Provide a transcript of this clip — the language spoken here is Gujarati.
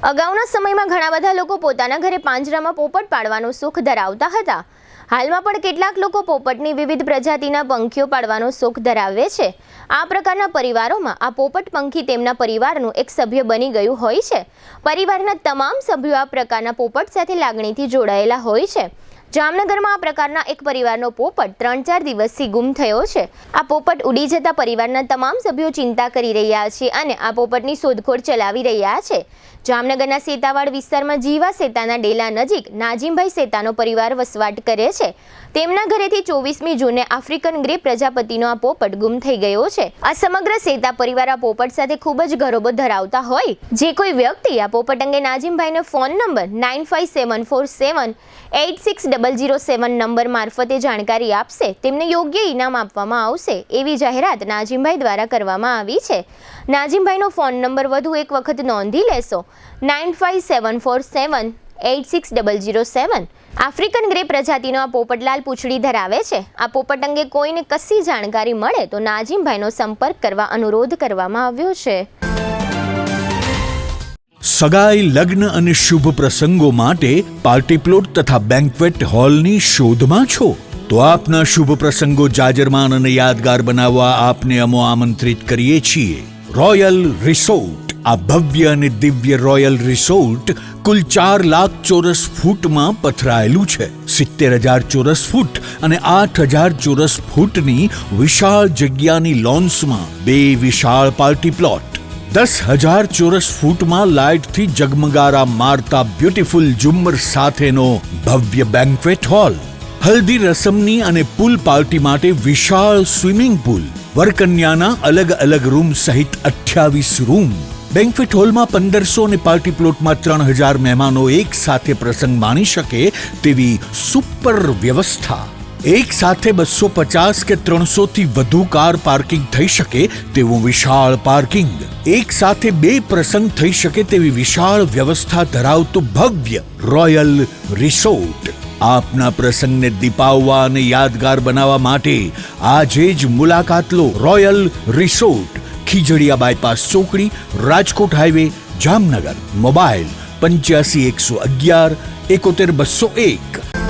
અગાઉના સમયમાં ઘણા બધા લોકો પોતાના ઘરે પાંજરામાં પોપટ પાળવાનું સુખ ધરાવતા હતા. હાલમાં પણ કેટલાક લોકો પોપટની વિવિધ પ્રજાતિના પંખીઓ પાળવાનો સુખ ધરાવે છે. આ પ્રકારના પરિવારોમાં આ પોપટ પંખી તેમના પરિવારનું એક સભ્ય બની ગયું હોય છે. પરિવારના તમામ સભ્યો આ પ્રકારના પોપટ સાથે લાગણીથી જોડાયેલા હોય છે. જામનગરમાં આ પ્રકારના એક પરિવારનો પોપટ 3-4 દિવસથી ગુમ થયો છે. આ પોપટ ઉડી જતા પરિવારના તમામ સભ્યો ચિંતા કરી રહ્યા છે અને આ પોપટની શોધખોળ ચલાવી રહ્યા છે. જામનગરના સેતાવાડ વિસ્તારમાં જીવા સેતાના ડેલા નજીક નાજીમભાઈ સેતાનો પરિવાર વસવાટ કરે છે. તેમના ઘરેથી 24મી જૂને આફ્રિકન ગ્રે પ્રજાપતિનો આ પોપટ ગુમ થઈ ગયો છે. આ સમગ્ર સેતા પરિવાર આ પોપટ સાથે ખૂબ જ ગરોબો ધરાવતા હોય. જે કોઈ વ્યક્તિ આ પોપટ અંગે નાજીમભાઈને ફોન નંબર 9574786007 નંબર મારફતે જાણકારી આપશે તેમને યોગ્ય ઇનામ આપવામાં આવશે એવી જાહેરાત નાજીમભાઈ દ્વારા કરવામાં આવી છે. નાજીમભાઈનો ફોન નંબર વધુ એક વખત નોંધી લેશો 9574786007. આફ્રિકન ગ્રે પ્રજાતિનો આ પોપટલાલ પૂંછડી ધરાવે છે. આ પોપટ અંગે કોઈને કશી જાણકારી મળે તો નાજીમભાઈનો સંપર્ક કરવા અનુરોધ કરવામાં આવ્યો છે. સગાઈ, લગ્ન અને શુભ પ્રસંગો માટે પાર્ટી પ્લોટ તથા બેન્ક્વેટ હોલની શોધમાં છો તો આપના શુભ પ્રસંગો જાજરમાન અને યાદગાર બનાવવા આપને અમો આમંત્રિત કરીએ છીએ. Royal resort. આ ભવ્ય અને દિવ્ય રોયલ રિસોર્ટ કુલ 4 લાખ ચોરસ ફૂટમાં પથરાયેલું છે. 70,000 ચોરસ ફૂટ અને 8,000 ચોરસ ફૂટની વિશાળ જગ્યાની લોન્સમાં 2 વિશાળ પાર્ટી પ્લોટ, 10,000 ચોરસ ફૂટમાં લાઇટથી જગમગારા મારતા બ્યુટીફુલ ઝુમ્મર સાથેનો ભવ્ય બેન્ક્વેટ હોલ, હલ્દી રસમની અને પૂલ પાર્ટી માટે વિશાળ સ્વિમિંગ પૂલ, વરકન્યાના અલગ અલગ રૂમ સહિત 28 રૂમ. બેન્ક્વેટ હોલમાં 1500 અને પાર્ટી પ્લોટમાં 3,000 મહેમાનો એક સાથે પ્રસંગ માણી શકે તેવી સુપર વ્યવસ્થા. એક સાથે 250 કે 300 થી વધુ કાર પાર્કિંગ થઈ શકે તેવું વિશાળ પાર્કિંગ, એક સાથે 2 પ્રસંગ થઈ શકે તેવી વિશાળ વ્યવસ્થા ધરાવતું ભવ્ય રોયલ રિસોર્ટ. આપના પ્રસંગને દીપાવવા અને યાદગાર બનાવવા માટે આજે જ મુલાકાત લો. રોયલ રિસોર્ટ, ખીજડીયા બાયપાસ ચોકડી, રાજકોટ હાઈવે, જામનગર. મોબાઈલ 85 111 71 201.